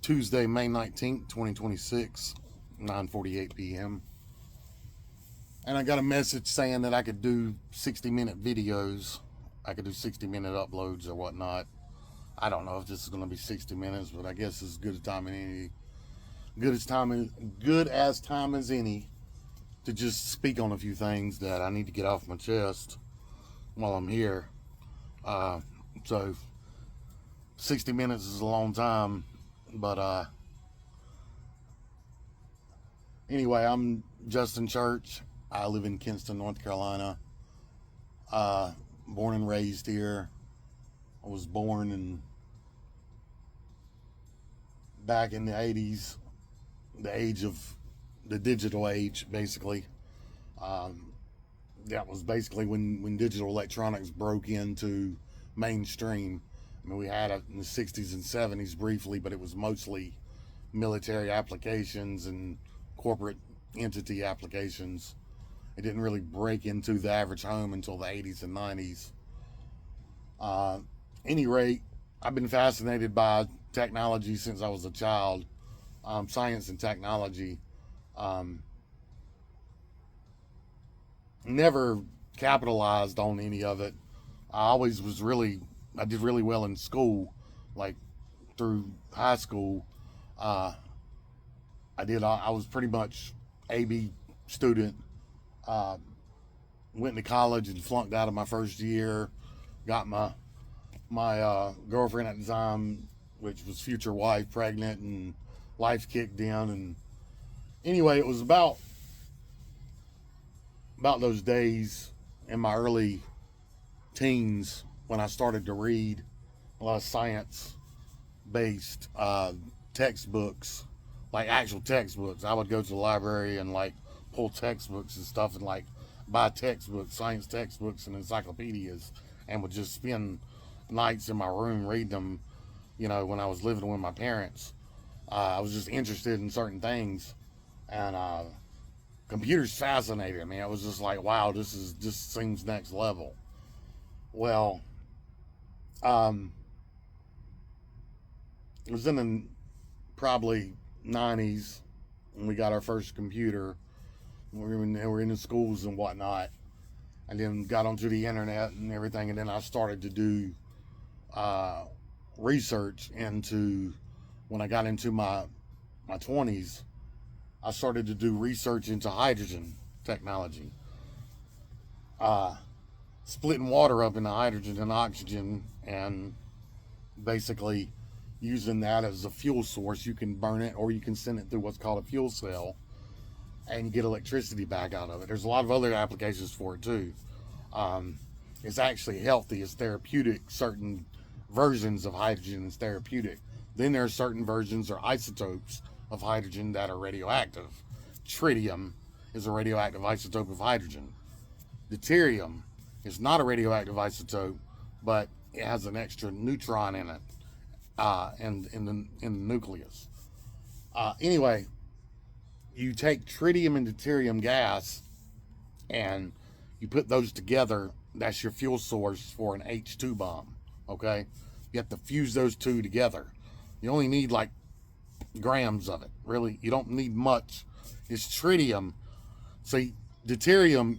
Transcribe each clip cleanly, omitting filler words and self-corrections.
Tuesday, May 19th, 2026, 9:48 p.m. And I got a message saying that I could do 60-minute videos. I could do 60-minute uploads or whatnot. I don't know if this is going to be 60 minutes, but I guess it's good as time as any to just speak on a few things that I need to get off my chest while I'm here. So 60 minutes is a long time, but anyway, I'm Justin Church. I live in Kinston, North Carolina. Born and raised here. I was born back in the 80s, the age of the digital age, basically. That was basically when digital electronics broke into mainstream. I mean, we had it in the 60s and 70s briefly, but it was mostly military applications and corporate entity applications. It didn't really break into the average home until the 80s and 90s. Any rate, I've been fascinated by technology since I was a child. Science and technology. Never capitalized on any of it. I did really well in school, like through high school. I was pretty much AB student. Went to college and flunked out of my first year. Got my girlfriend at the time, which was future wife, pregnant, and life kicked in. And anyway, it was about those days in my early teens when I started to read a lot of science-based textbooks, like actual textbooks. I would go to the library and like pull textbooks and stuff and like buy textbooks, science textbooks and encyclopedias, and would just spend nights in my room reading them, when I was living with my parents. I was just interested in certain things, and computers fascinated me. I was just like, wow, this seems next level. Well, it was in the probably 90s when we got our first computer. We were in the schools and whatnot, and then got onto the internet and everything. And then I started to do research into, when I got into my 20s, I started to do research into hydrogen technology. Splitting water up into hydrogen and oxygen, and basically using that as a fuel source. You can burn it, or you can send it through what's called a fuel cell, and you get electricity back out of it. There's a lot of other applications for it too. It's actually healthy. It's therapeutic. Certain versions of hydrogen is therapeutic. Then there are certain versions or isotopes of hydrogen that are radioactive. Tritium is a radioactive isotope of hydrogen. Deuterium is not a radioactive isotope, but it has an extra neutron in it, in the nucleus. Anyway, you take tritium and deuterium gas, and you put those together. That's your fuel source for an H2 bomb. Okay, you have to fuse those two together. You only need like grams of it. Really, you don't need much. It's tritium. See, deuterium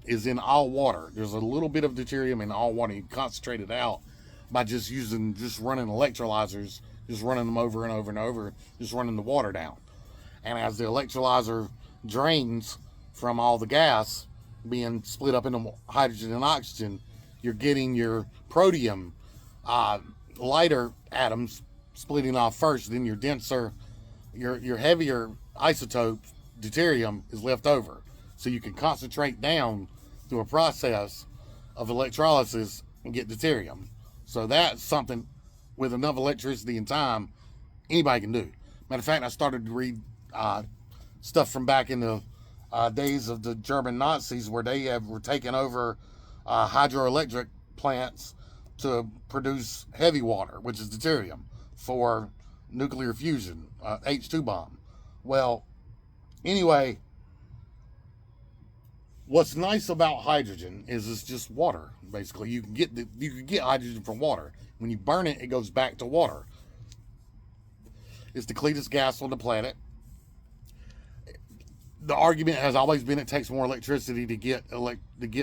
is in all water. There's a little bit of deuterium in all water. You concentrate it out by just running electrolyzers, just running them over and over and over, just running the water down. And as the electrolyzer drains from all the gas being split up into hydrogen and oxygen, you're getting your protium, lighter atoms splitting off first, then your denser, your heavier isotope, deuterium, is left over. So you can concentrate down through a process of electrolysis and get deuterium. So that's something with enough electricity and time anybody can do. Matter of fact, I started to read stuff from back in the days of the German Nazis, where they were taking over hydroelectric plants to produce heavy water, which is deuterium, for nuclear fusion, H2 bomb. Well, anyway, what's nice about hydrogen is it's just water. Basically, you can get hydrogen from water. When you burn it, it goes back to water. It's the cleanest gas on the planet. The argument has always been it takes more electricity to get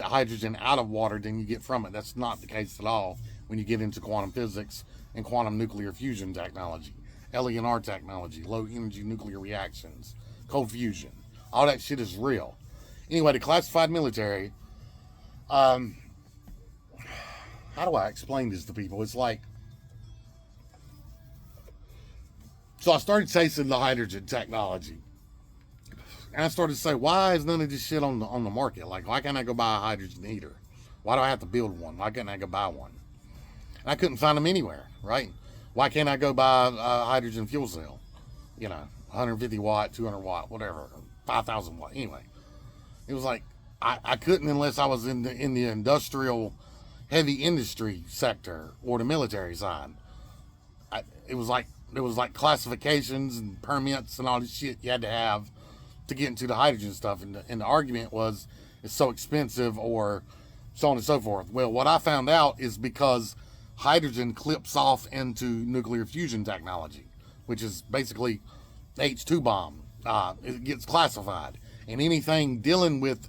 hydrogen out of water than you get from it. That's not the case at all when you get into quantum physics and quantum nuclear fusion technology, LENR technology, low energy nuclear reactions, cold fusion. All that shit is real. Anyway, the classified military, how do I explain this to people? It's like, so I started chasing the hydrogen technology. And I started to say, why is none of this shit on the market? Like, why can't I go buy a hydrogen heater? Why do I have to build one? Why can't I go buy one? And I couldn't find them anywhere, right? Why can't I go buy a hydrogen fuel cell? 150 watt, 200 watt, whatever, 5,000 watt. Anyway, it was like, I couldn't unless I was in the industrial, heavy industry sector or the military side. It was like classifications and permits and all this shit you had to have to get into the hydrogen stuff, and the argument was it's so expensive or so on and so forth. Well, what I found out is because hydrogen clips off into nuclear fusion technology, which is basically H2 bomb. It gets classified, and anything dealing with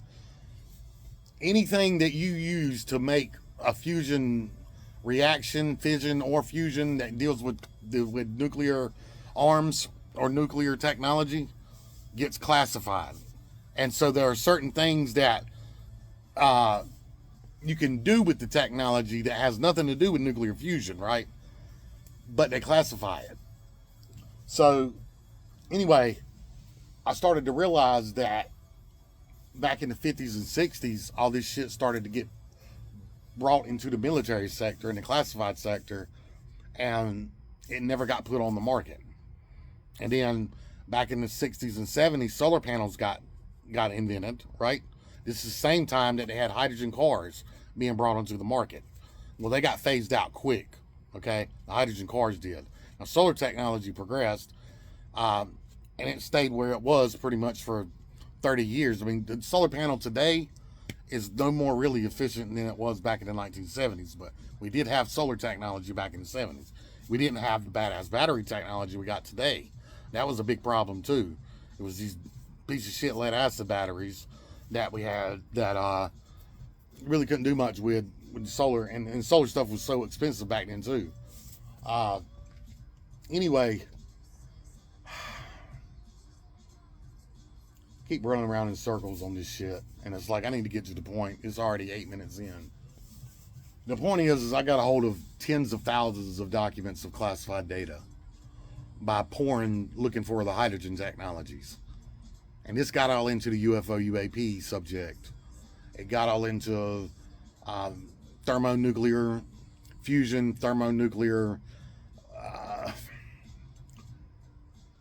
anything that you use to make a fusion reaction, fission or fusion that deals with nuclear arms or nuclear technology gets classified. And so there are certain things that you can do with the technology that has nothing to do with nuclear fusion, right? But they classify it. So anyway, I started to realize that back in the 50s and 60s, all this shit started to get brought into the military sector and the classified sector, and it never got put on the market. And then back in the 60s and 70s, solar panels got invented, right? This is the same time that they had hydrogen cars being brought onto the market. Well, they got phased out quick, okay? The hydrogen cars did. Now, solar technology progressed, and it stayed where it was pretty much for 30 years. I mean, the solar panel today is no more really efficient than it was back in the 1970s, but we did have solar technology back in the 70s. We didn't have the badass battery technology we got today. That was a big problem too. It was these piece of shit lead acid batteries that we had that really couldn't do much with solar, and solar stuff was so expensive back then too. Anyway, keep running around in circles on this shit, and it's like I need to get to the point. It's already 8 minutes in. The point is I got a hold of tens of thousands of documents of classified data by looking for the hydrogen technologies. And this got all into the UFO UAP subject. It got all into thermonuclear fusion, thermonuclear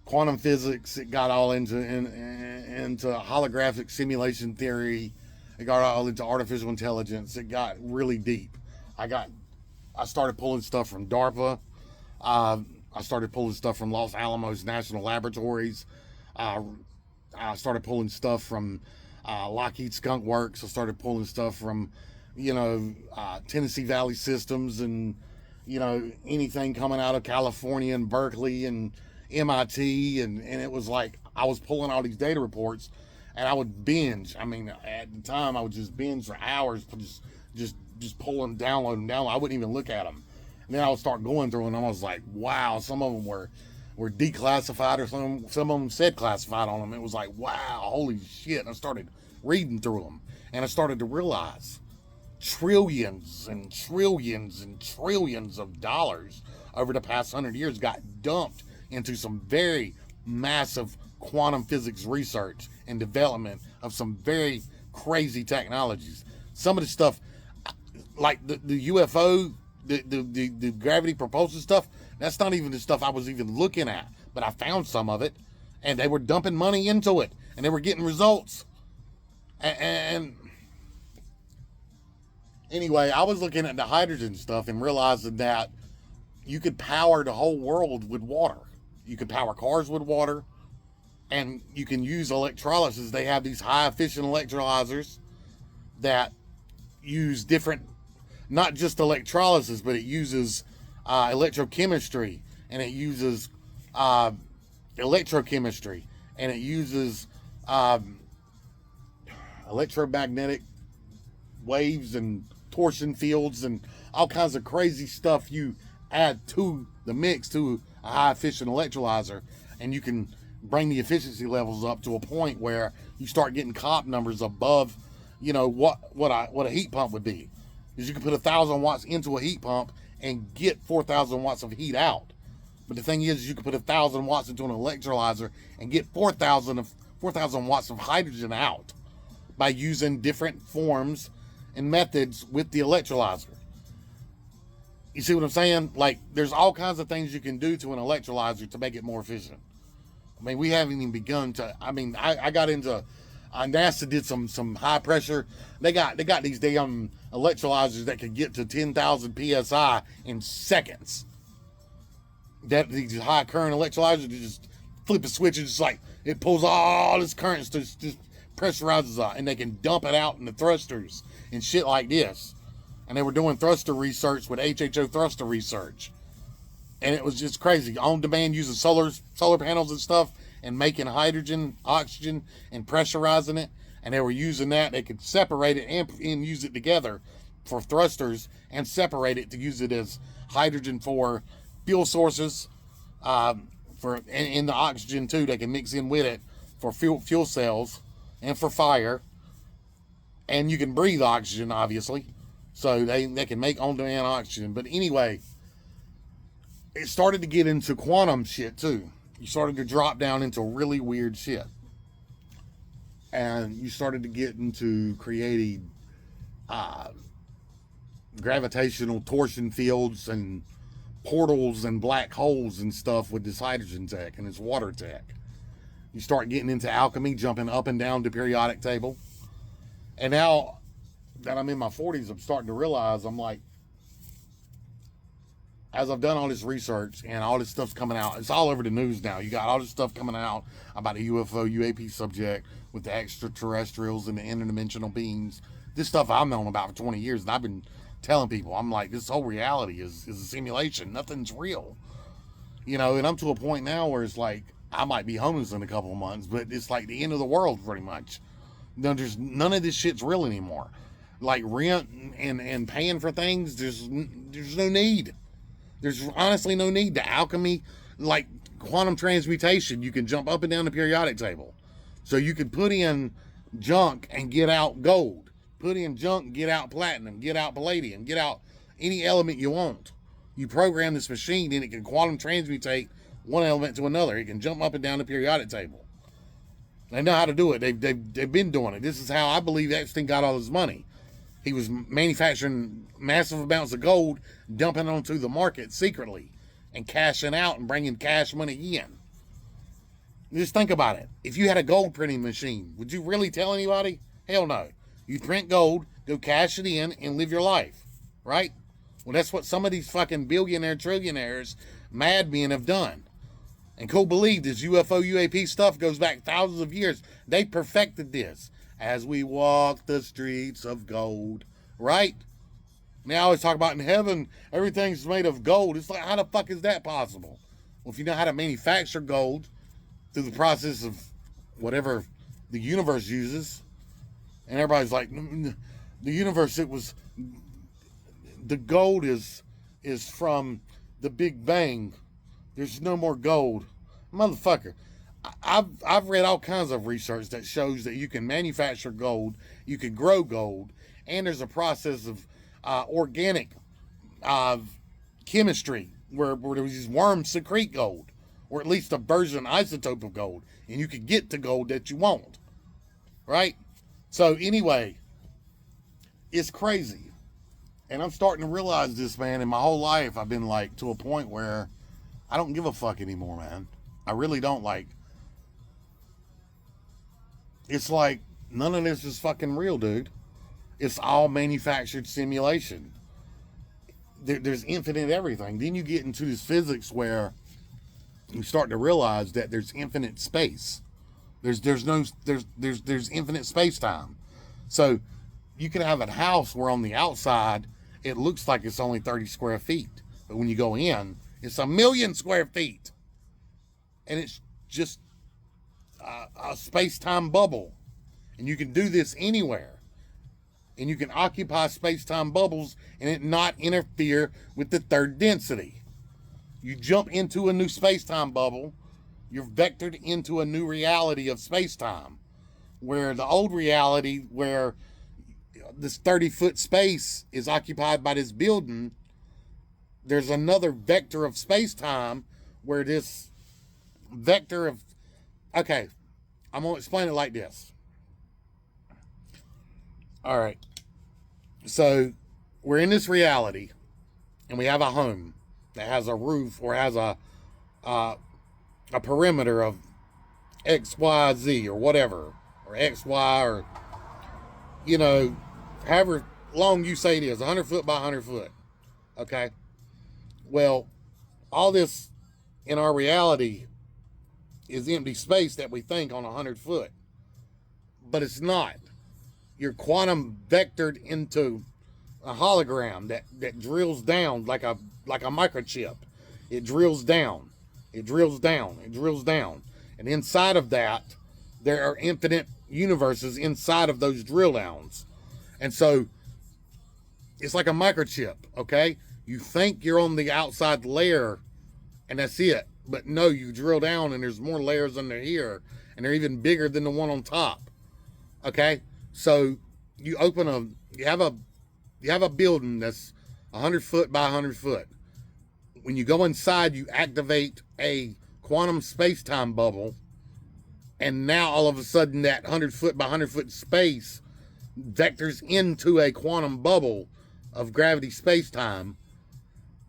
quantum physics. It got all into holographic simulation theory. It got all into artificial intelligence. It got really deep. I started pulling stuff from DARPA. I started pulling stuff from Los Alamos National Laboratories. I started pulling stuff from Lockheed Skunk Works. I started pulling stuff from, Tennessee Valley Systems, and, anything coming out of California and Berkeley and MIT. And it was like I was pulling all these data reports, and I would binge. I mean, at the time, I would just binge for hours, just pull them, download them. I wouldn't even look at them. And then I would start going through, and I was like, wow, some of them were declassified, or some of them said classified on them. It was like, wow, holy shit. And I started reading through them, and I started to realize trillions and trillions and trillions of dollars over the past 100 years got dumped into some very massive quantum physics research and development of some very crazy technologies. Some of the stuff, like the UFO, the gravity propulsion stuff, that's not even the stuff I was even looking at, but I found some of it, and they were dumping money into it, and they were getting results. And anyway, I was looking at the hydrogen stuff and realizing that you could power the whole world with water. You could power cars with water, and you can use electrolysis. They have these high efficient electrolyzers that use different, not just electrolysis, but it uses electrochemistry, and it uses electrochemistry, and it uses um, electromagnetic waves and torsion fields and all kinds of crazy stuff you add to the mix to a high efficient electrolyzer, and you can bring the efficiency levels up to a point where you start getting comp numbers above, what a heat pump would be. Is you can put 1,000 watts into a heat pump and get 4,000 watts of heat out. But the thing is, you can put 1,000 watts into an electrolyzer and get 4,000 watts of hydrogen out by using different forms and methods with the electrolyzer. You see what I'm saying? Like, there's all kinds of things you can do to an electrolyzer to make it more efficient. I mean, we haven't even begun to. I got into. NASA did some high pressure. They got these damn electrolyzers that could get to 10,000 psi in seconds. That these high current electrolyzers, you just flip a switch and just like it pulls all this current, just pressurizes out, and they can dump it out in the thrusters and shit like this. And they were doing thruster research with HHO thruster research. And it was just crazy. On demand, using solar panels and stuff, and making hydrogen, oxygen, and pressurizing it. And they were using that. They could separate it and use it together for thrusters, and separate it to use it as hydrogen for fuel sources, and the oxygen too. They can mix in with it for fuel cells and for fire. And you can breathe oxygen, obviously. So they can make on-demand oxygen. But anyway, it started to get into quantum shit too. You started to drop down into really weird shit. And you started to get into creating gravitational torsion fields and portals and black holes and stuff with this hydrogen tech and this water tech. You start getting into alchemy, jumping up and down the periodic table. And now that I'm in my 40s, I'm starting to realize, I'm like, as I've done all this research and all this stuff's coming out, it's all over the news now. You got all this stuff coming out about the UFO, UAP subject with the extraterrestrials and the interdimensional beings. This stuff I've known about for 20 years, and I've been telling people, I'm like, this whole reality is a simulation. Nothing's real. And I'm to a point now where it's like, I might be homeless in a couple of months, but it's like the end of the world pretty much. There's none of this shit's real anymore. Like rent and paying for things, there's no need. There's honestly no need. To alchemy, like quantum transmutation, you can jump up and down the periodic table. So you can put in junk and get out gold. Put in junk and get out platinum, get out palladium, get out any element you want. You program this machine and it can quantum transmutate one element to another. It can jump up and down the periodic table. They know how to do it. They've been doing it. This is how I believe Epstein got all his money. He was manufacturing massive amounts of gold, dumping onto the market secretly, and cashing out and bringing cash money in. Just think about it. If you had a gold printing machine, would you really tell anybody? Hell no. You'd print gold, go cash it in, and live your life. Right? Well, that's what some of these fucking billionaire, trillionaires, madmen have done. And cool believe this UFO, UAP stuff goes back thousands of years. They perfected this. As we walk the streets of gold, right? Now I always talk about in heaven, everything's made of gold. It's like, how the fuck is that possible? Well, if you know how to manufacture gold through the process of whatever the universe uses, and everybody's like, the universe, the gold is from the Big Bang. There's no more gold. Motherfucker. I've read all kinds of research that shows that you can manufacture gold, you can grow gold, and there's a process of organic chemistry where these worms secrete gold, or at least a version isotope of gold, and you can get the gold that you want, right? So anyway, it's crazy, and I'm starting to realize this, man. In my whole life, I've been like to a point where I don't give a fuck anymore, man. I really don't. Like, it's like none of this is fucking real, dude. It's all manufactured simulation. There's infinite everything. Then you get into this physics where you start to realize that there's infinite space. There's infinite space time. So you can have a house where on the outside it looks like it's only 30 square feet, but when you go in, it's 1,000,000 square feet. And it's just a space-time bubble. And you can do this anywhere. And you can occupy space-time bubbles and it not interfere with the third density. You jump into a new space-time bubble, you're vectored into a new reality of space-time, where the old reality, where this 30-foot space is occupied by this building, there's another vector of space-time where this vector of... Okay, I'm going to explain it like this. All right. So we're in this reality, and we have a home that has a roof or has a perimeter of X, Y, Z or whatever, or X, Y, or, you know, however long you say it is, 100 foot by 100 foot. Okay. Well, all this in our reality is empty space that we think on 100 foot, but it's not. You're quantum vectored into a hologram that drills down like a microchip. It drills down, it drills down, it drills down. And inside of that, there are infinite universes inside of those drill downs. And so it's like a microchip, okay? You think you're on the outside layer and that's it. But no, you drill down and there's more layers under here, and they're even bigger than the one on top. Okay? So you have a building that's 100 foot by 100 foot. When you go inside, you activate a quantum space-time bubble, and now all of a sudden that 100 foot by 100 foot space vectors into a quantum bubble of gravity space-time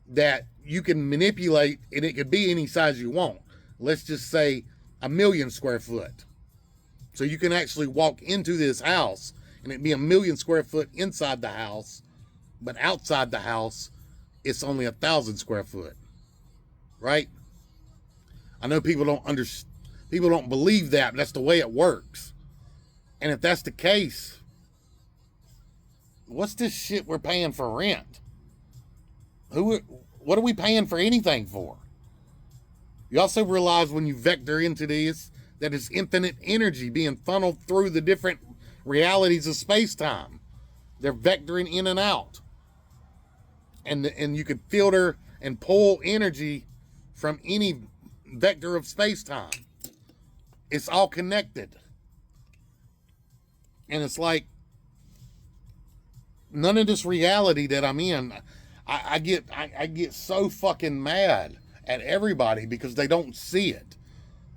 that you can manipulate, and it could be any size you want. Let's just say 1,000,000 square foot. So you can actually walk into this house and it'd be 1,000,000 square foot inside the house, but outside the house, it's only 1,000 square foot, right? I know people don't believe that, but that's the way it works. And if that's the case, what's this shit we're paying for rent? What are we paying for anything for? You also realize when you vector into this that it's infinite energy being funneled through the different realities of space-time. They're vectoring in and out. And you can filter and pull energy from any vector of space-time. It's all connected. And it's like none of this reality that I'm in, I get so fucking mad at everybody because they don't see it.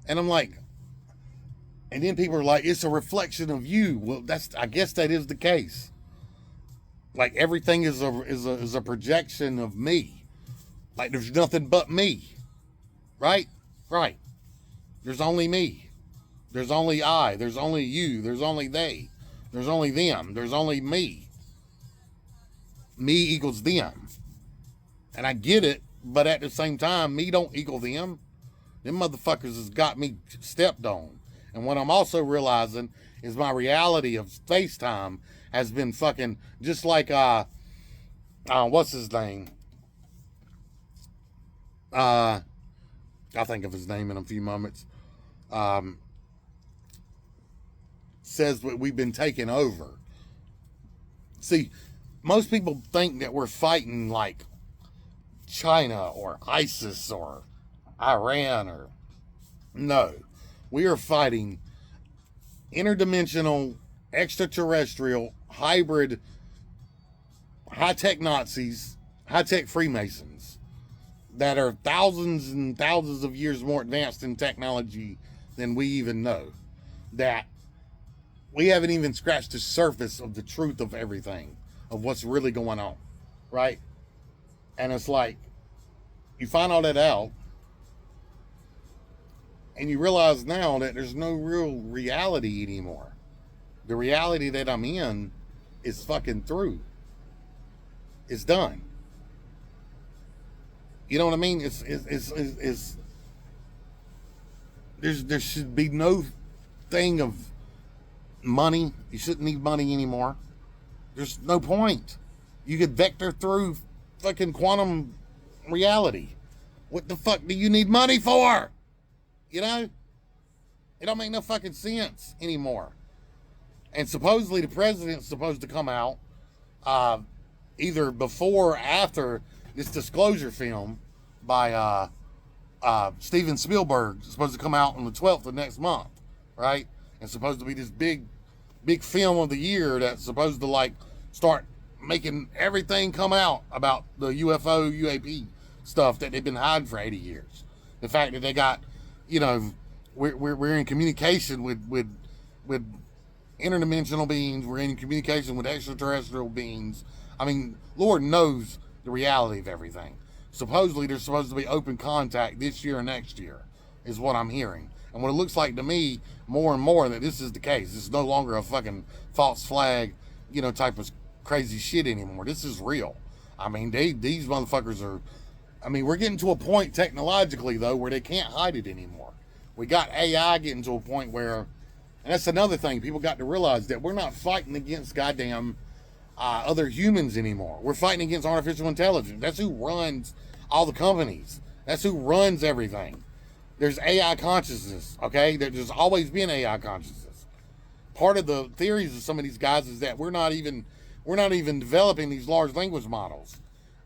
And I'm like, and then people are like, it's a reflection of you. Well, I guess that is the case. Like everything is a projection of me. Like there's nothing but me. Right? Right. There's only me. There's only I. There's only you. There's only they. There's only them. There's only me. Me equals them. And I get it, but at the same time, me don't equal them. Them motherfuckers has got me stepped on. And what I'm also realizing is my reality of space-time has been fucking just like, what's his name? I'll think of his name in a few moments. Says that we've been taken over. See, most people think that we're fighting like China or ISIS or Iran or... No. We are fighting interdimensional, extraterrestrial, hybrid, high-tech Nazis, high-tech Freemasons that are thousands and thousands of years more advanced in technology than we even know. That we haven't even scratched the surface of the truth of everything, of what's really going on, right? And it's like, you find all that out, and you realize now that there's no real reality anymore. The reality that I'm in is fucking through. It's done. You know what I mean? There should be no thing of money. You shouldn't need money anymore. There's no point. You could vector through fucking quantum reality. What the fuck do you need money for? You know? It don't make no fucking sense anymore. And supposedly the president's supposed to come out either before or after this disclosure film by Steven Spielberg. It's supposed to come out on the 12th of next month, right? It's supposed to be this big film of the year that's supposed to like start making everything come out about the UFO, UAP stuff that they've been hiding for 80 years. The fact that they got, you know, we're in communication with interdimensional beings. We're in communication with extraterrestrial beings. I mean, Lord knows the reality of everything. Supposedly, there's supposed to be open contact this year and next year, is what I'm hearing. And what it looks like to me, more and more, that this is the case. This is no longer a fucking false flag, you know, type of crazy shit anymore. This is real. I mean, these motherfuckers are... I mean, we're getting to a point technologically, though, where they can't hide it anymore. We got AI getting to a point where... And that's another thing. People got to realize that we're not fighting against goddamn other humans anymore. We're fighting against artificial intelligence. That's who runs all the companies. That's who runs everything. There's AI consciousness, okay? There's always been AI consciousness. Part of the theories of some of these guys is that we're not even developing these large language models.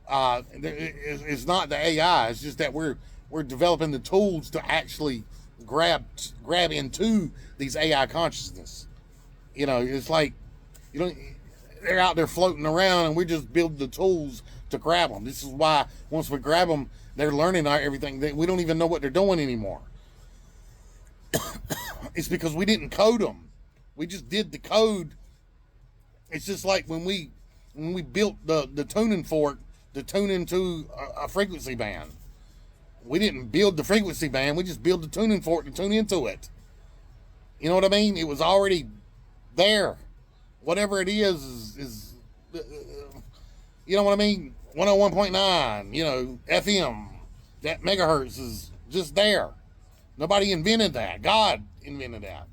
It's not the AI. It's just that we're developing the tools to actually grab into these AI consciousness. You know, it's like, you know, they're out there floating around and we just build the tools to grab them. This is why once we grab them, they're learning everything. We don't even know what they're doing anymore. It's because we didn't code them. We just did the code. It's just like when we built the tuning fork to tune into a frequency band. We didn't build the frequency band. We just built the tuning fork to tune into it. You know what I mean? It was already there. Whatever it is you know what I mean? 101.9, you know, FM. That megahertz is just there. Nobody invented that. God invented that.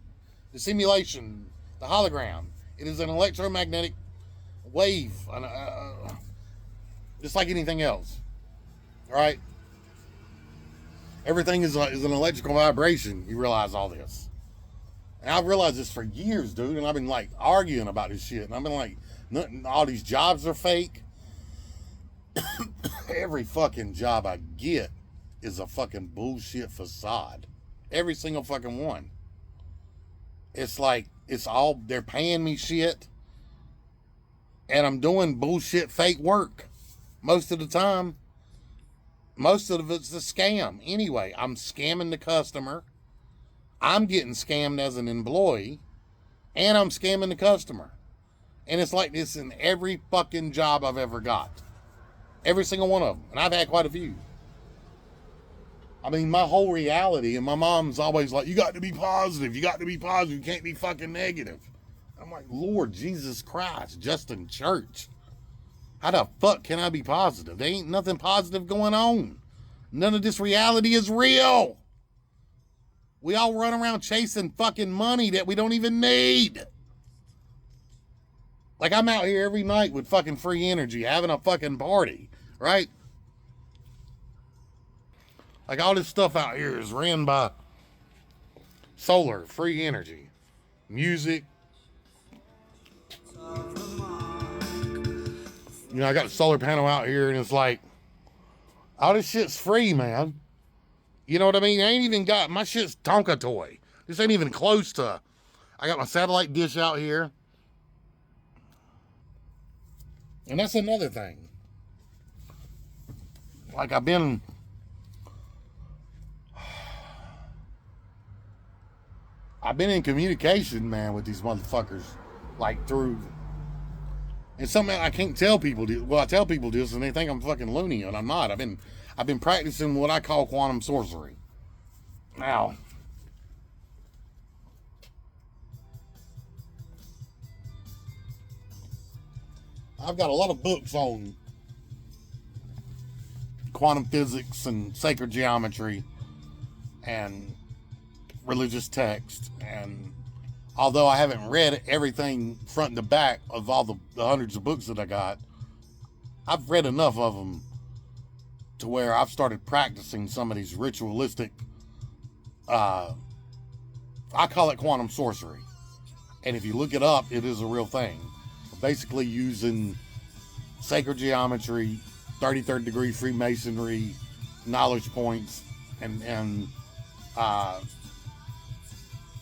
The simulation, the hologram. It is an electromagnetic wave, just like anything else. All right? Everything is an electrical vibration. You realize all this. And I've realized this for years, dude. And I've been like arguing about this shit. And I've been like, all these jobs are fake. Every fucking job I get is a fucking bullshit facade. Every single fucking one. It's like, it's all, they're paying me shit. And I'm doing bullshit fake work. Most of the time. Most of it's a scam. Anyway, I'm scamming the customer. I'm getting scammed as an employee. And I'm scamming the customer. And it's like this in every fucking job I've ever got. Every single one of them. And I've had quite a few. I mean, my whole reality, and my mom's always like, you got to be positive. You got to be positive. You can't be fucking negative. I'm like, Lord Jesus Christ, Justin Church. How the fuck can I be positive? There ain't nothing positive going on. None of this reality is real. We all run around chasing fucking money that we don't even need. Like, I'm out here every night with fucking free energy, having a fucking party, right? Like, all this stuff out here is ran by solar, free energy, music. You know, I got a solar panel out here, and it's like, all this shit's free, man. You know what I mean? I ain't even got, my shit's Tonka toy. This ain't even close to, I got my satellite dish out here. And that's another thing. Like, I've been in communication, man, with these motherfuckers, like, through, and something I can't tell people this. Well, I tell people this and they think I'm fucking loony, and I'm not. I've been practicing what I call quantum sorcery. Now, I've got a lot of books on quantum physics and sacred geometry and religious text, and although I haven't read everything front to back of all the hundreds of books that I got, I've read enough of them to where I've started practicing some of these ritualistic I call it quantum sorcery. And if you look it up, it is a real thing. Basically using sacred geometry, 33rd degree Freemasonry, knowledge points, and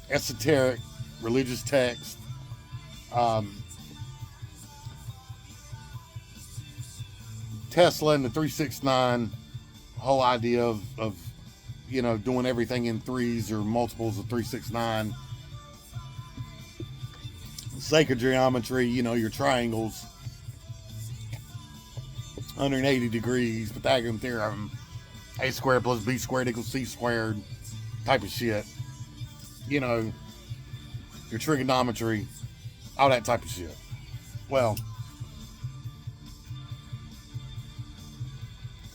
esoteric religious text. Tesla and the 369, whole idea of doing everything in threes or multiples of 369. Sacred geometry, your triangles, 180 degrees, Pythagorean theorem, a squared plus b squared equals c squared type of shit. Your trigonometry, all that type of shit. Well,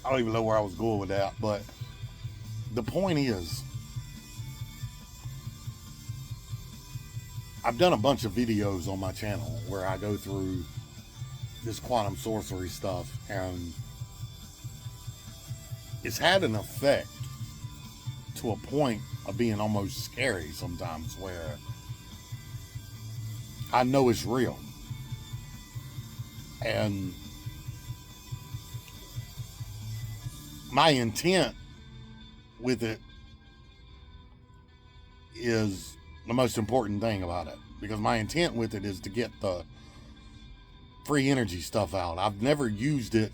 I don't even know where I was going with that, but the point is, I've done a bunch of videos on my channel where I go through this quantum sorcery stuff, and it's had an effect to a point of being almost scary sometimes, where I know it's real. And my intent with it is the most important thing about it, because my intent with it is to get the free energy stuff out. I've never used it,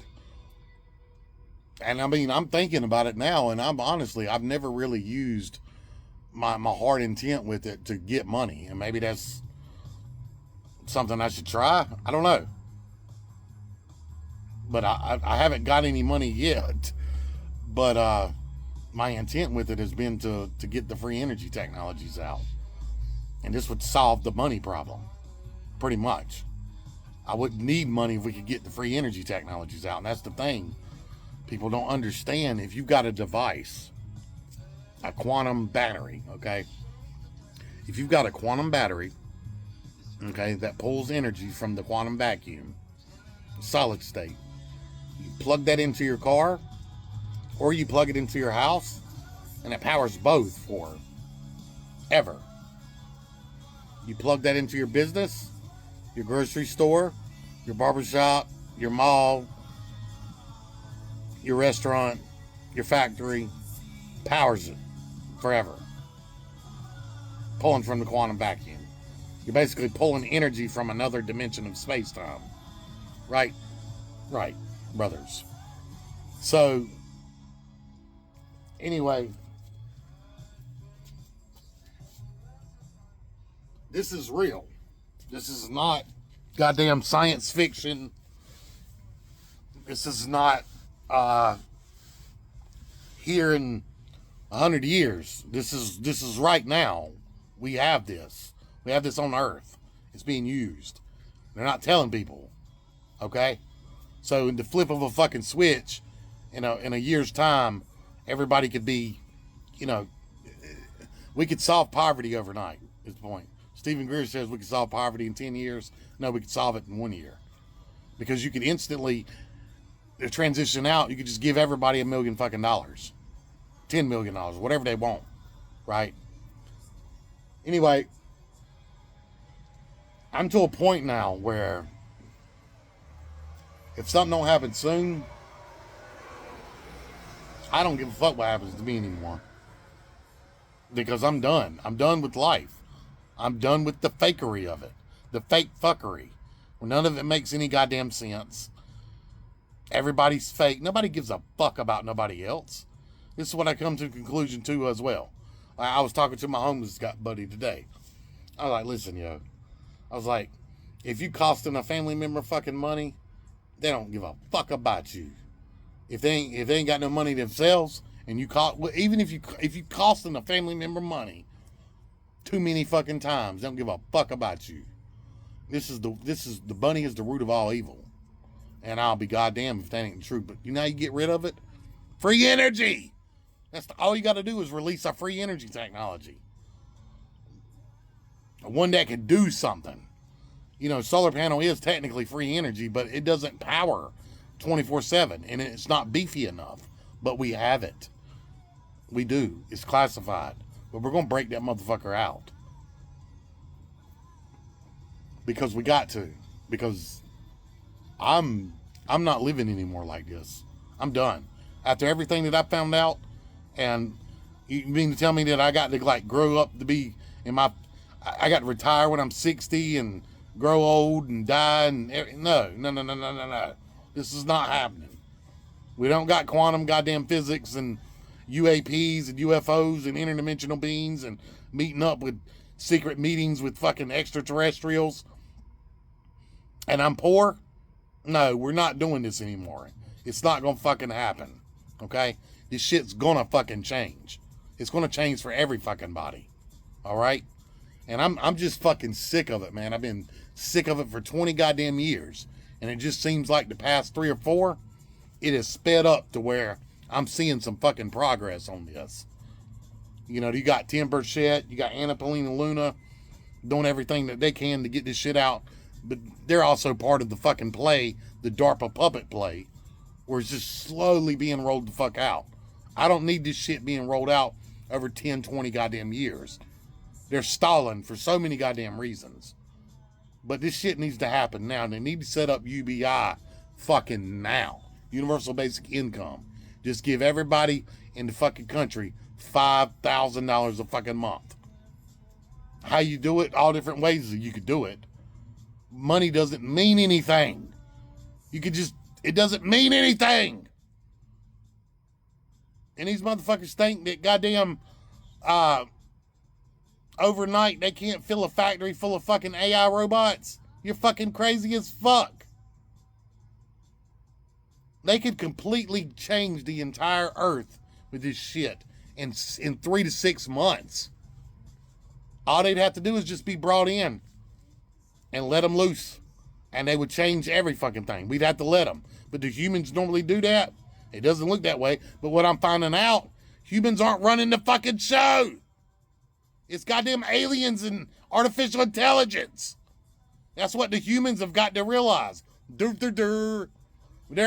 and I mean, I'm thinking about it now, and I've never really used my heart intent with it to get money, and maybe that's something I should try. I don't know, but I haven't got any money yet. But my intent with it has been to get the free energy technologies out. And this would solve the money problem, pretty much. I wouldn't need money if we could get the free energy technologies out. And that's the thing. People don't understand. If you've got a device, a quantum battery, okay? If you've got a quantum battery, okay, that pulls energy from the quantum vacuum, solid state, you plug that into your car, or you plug it into your house, and it powers both for ever. You plug that into your business, your grocery store, your barbershop, your mall, your restaurant, your factory, powers it forever. Pulling from the quantum vacuum. You're basically pulling energy from another dimension of space-time. Right? Right, brothers. So, anyway, this is real. This is not goddamn science fiction. This is not here in 100 years. This is right now. We have this. We have this on Earth. It's being used. They're not telling people. Okay? So in the flip of a fucking switch, in a year's time, everybody could be, we could solve poverty overnight, is the point. Stephen Greer says we could solve poverty in 10 years. No, we could solve it in 1 year. Because you could instantly transition out. You could just give everybody $1 million fucking dollars. $10 million, whatever they want. Right? Anyway, I'm to a point now where if something don't happen soon, I don't give a fuck what happens to me anymore. Because I'm done. I'm done with life. I'm done with the fakery of it. The fake fuckery. Where none of it makes any goddamn sense. Everybody's fake. Nobody gives a fuck about nobody else. This is what I come to a conclusion to as well. I was talking to my homeless buddy today. I was like, listen, yo. I was like, if you costing a family member fucking money, they don't give a fuck about you. If they ain't got no money themselves, and you even if you costing a family member money too many fucking times, they don't give a fuck about you. The money is the root of all evil, and I'll be goddamn if that ain't true. But you know how you get rid of it? Free energy. All you got to do is release a free energy technology, one that can do something. Solar panel is technically free energy, but it doesn't power 24/7, and it's not beefy enough. But we have it. We do. It's classified. But we're going to break that motherfucker out. because we got to. Because I'm not living anymore like this. I'm done. After everything that I found out, and you mean to tell me that I got to like grow up to be I got to retire when I'm 60 and grow old and die and no. This is not happening. We don't got quantum goddamn physics and UAPs and UFOs and interdimensional beings and meeting up with secret meetings with fucking extraterrestrials. And I'm poor? No, we're not doing this anymore. It's not gonna fucking happen. Okay? This shit's gonna fucking change. It's gonna change for every fucking body. Alright? And I'm just fucking sick of it, man. I've been sick of it for 20 goddamn years. And it just seems like the past 3 or 4, it has sped up to where I'm seeing some fucking progress on this. You know, you got Tim Burchett, you got Anna Paulina Luna doing everything that they can to get this shit out. But they're also part of the fucking play, the DARPA puppet play, where it's just slowly being rolled the fuck out. I don't need this shit being rolled out over 10, 20 goddamn years. They're stalling for so many goddamn reasons. But this shit needs to happen now. They need to set up UBI fucking now. Universal Basic Income. Just give everybody in the fucking country $5,000 a fucking month. How you do it, all different ways that you could do it. Money doesn't mean anything. It doesn't mean anything. And these motherfuckers think that goddamn overnight they can't fill a factory full of fucking AI robots. You're fucking crazy as fuck. They could completely change the entire earth with this shit in 3 to 6 months. All they'd have to do is just be brought in and let them loose. And they would change every fucking thing. We'd have to let them. But do humans normally do that? It doesn't look that way. But what I'm finding out, humans aren't running the fucking show. It's goddamn aliens and artificial intelligence. That's what the humans have got to realize. They're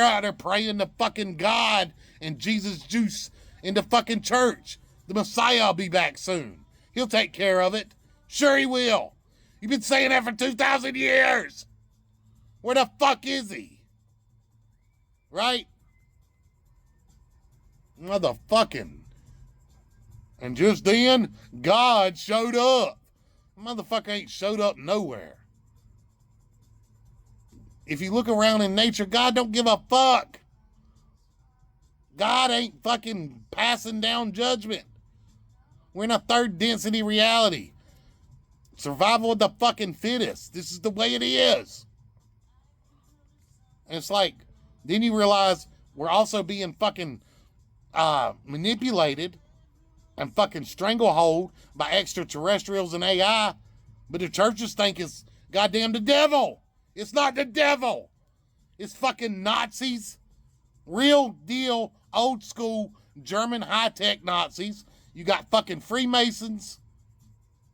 out there praying to fucking God and Jesus juice in the fucking church. The Messiah will be back soon. He'll take care of it. Sure he will. You've been saying that for 2,000 years. Where the fuck is he? Right? Motherfucking. And just then, God showed up. Motherfucker ain't showed up nowhere. If you look around in nature, God don't give a fuck. God ain't fucking passing down judgment. We're in a third density reality. Survival of the fucking fittest. This is the way it is. And it's like, then you realize we're also being fucking manipulated and fucking stranglehold by extraterrestrials and AI. But the churches think it's goddamn the devil. It's not the devil. It's fucking Nazis. Real deal, old school, German high-tech Nazis. You got fucking Freemasons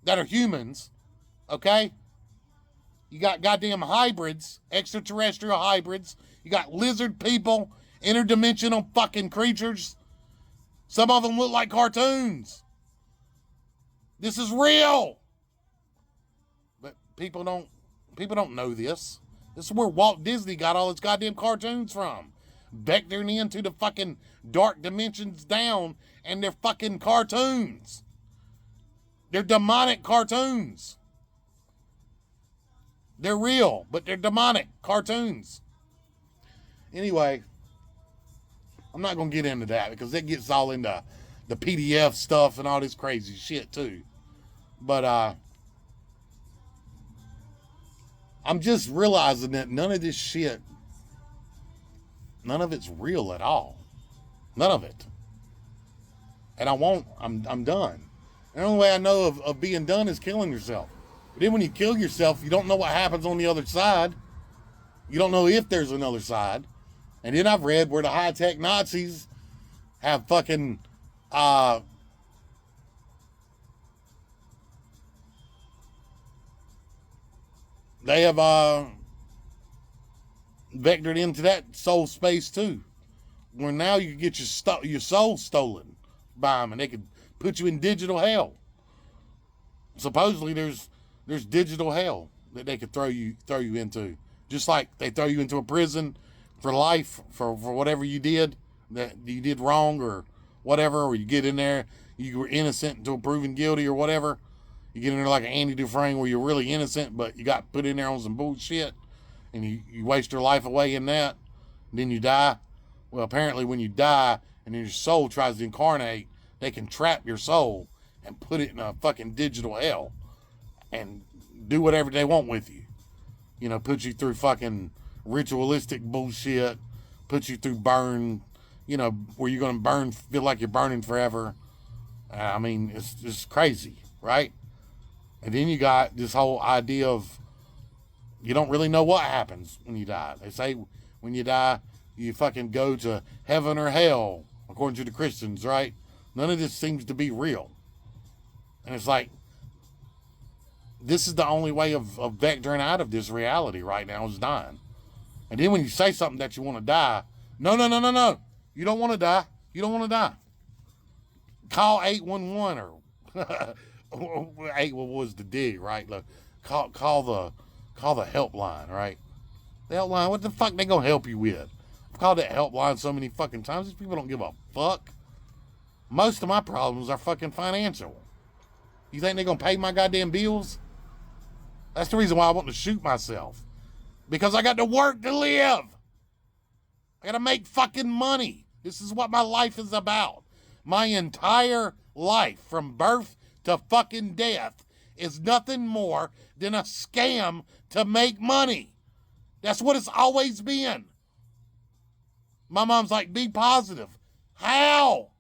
that are humans, okay? You got goddamn hybrids, extraterrestrial hybrids. You got lizard people, interdimensional fucking creatures. Some of them look like cartoons. This is real. But people don't know this. This is where Walt Disney got all his goddamn cartoons from. Vectoring into the fucking dark dimensions down, and they're fucking cartoons. They're demonic cartoons. They're real, but they're demonic cartoons. Anyway, I'm not going to get into that because it gets all into the PDF stuff and all this crazy shit too. But I'm just realizing that none of this shit, none of it's real at all. None of it. And I'm done. The only way I know of being done is killing yourself. But then when you kill yourself, you don't know what happens on the other side. You don't know if there's another side. And then I've read where the high-tech Nazis have fucking, they have vectored into that soul space too. Where now you can get your soul stolen by them and they could put you in digital hell. Supposedly there's digital hell. that they could throw you into. Just like they throw you into a prison for life for whatever you did that you did wrong or whatever, or you get in there, you were innocent until proven guilty or whatever. You get in there like an Andy Dufresne where you're really innocent, but you got put in there on some bullshit and you waste your life away in that, and then you die. Well, apparently when you die and then your soul tries to incarnate, they can trap your soul and put it in a fucking digital hell and do whatever they want with you. You know, put you through fucking ritualistic bullshit, put you through burn, you know, where you're going to burn, feel like you're burning forever. I mean, it's just crazy, right? And then you got this whole idea of you don't really know what happens when you die. They say when you die, you fucking go to heaven or hell, according to the Christians, right? None of this seems to be real. And it's like, this is the only way of vectoring out of this reality right now is dying. And then when you say something that you want to die, no. You don't want to die. You don't want to die. Call 811 or 8 was the dig, right? Look, call the helpline, right? The helpline, what the fuck they gonna help you with? I've called that helpline so many fucking times. These people don't give a fuck. Most of my problems are fucking financial. You think they're gonna pay my goddamn bills? That's the reason why I want to shoot myself. Because I got to work to live. I got to make fucking money. This is what my life is about. My entire life, from birth to fucking death, is nothing more than a scam to make money. That's what it's always been. My mom's like, be positive. How?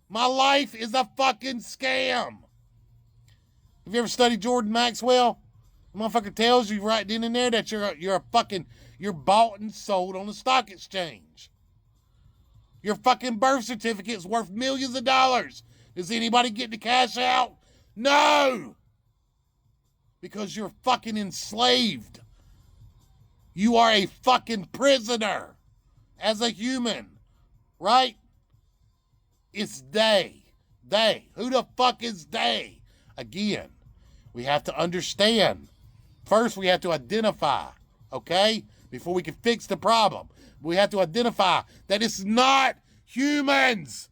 My life is a fucking scam. Have you ever studied Jordan Maxwell? The motherfucker tells you right then and there that you're bought and sold on the stock exchange. Your fucking birth certificate is worth millions of dollars. Does anybody get the cash out? No! Because you're fucking enslaved. You are a fucking prisoner as a human, right? It's they. They. Who the fuck is they? Again, we have to understand. First, we have to identify, okay? Before we can fix the problem. We have to identify that it's not humans.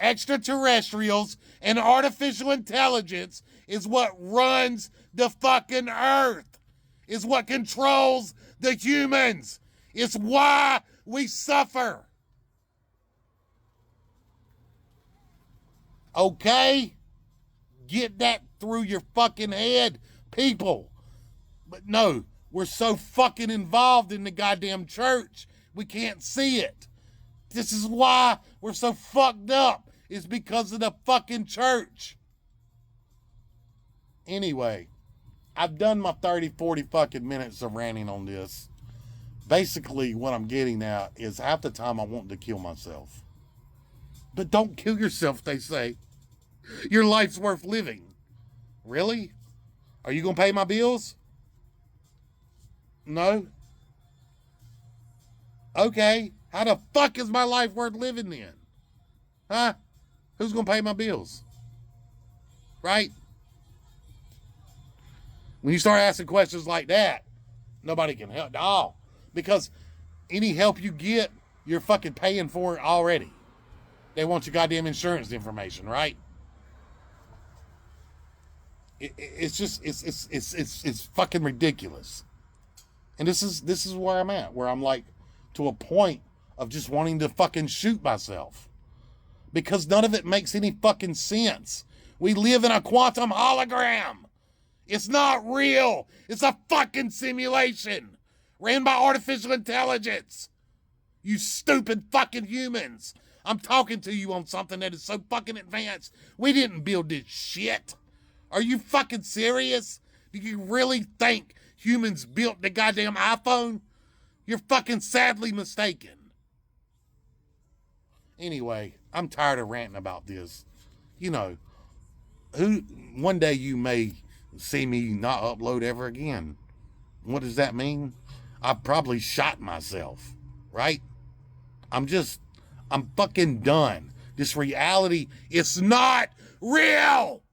Extraterrestrials and artificial intelligence is what runs the fucking earth. Is what controls the humans. It's why we suffer. Okay? Get that through your fucking head, people. But no, we're so fucking involved in the goddamn church, we can't see it. This is why we're so fucked up. It's because of the fucking church. Anyway, I've done my 30, 40 fucking minutes of ranting on this. Basically, what I'm getting at is half the time I want to kill myself. But don't kill yourself, they say. Your life's worth living. Really? Are you going to pay my bills? No? Okay. How the fuck is my life worth living then? Huh? Who's going to pay my bills? Right? When you start asking questions like that, nobody can help. No. Because any help you get, you're fucking paying for it already. They want your goddamn insurance information, right? It's fucking ridiculous. And this is where I'm at, where I'm like to a point of just wanting to fucking shoot myself. Because none of it makes any fucking sense. We live in a quantum hologram. It's not real. It's a fucking simulation ran by artificial intelligence. You stupid fucking humans. I'm talking to you on something that is so fucking advanced. We didn't build this shit. Are you fucking serious? Do you really think humans built the goddamn iPhone? You're fucking sadly mistaken. Anyway, I'm tired of ranting about this. You know, one day you may see me not upload ever again. What does that mean? I probably shot myself, right? I'm fucking done. This reality is not real.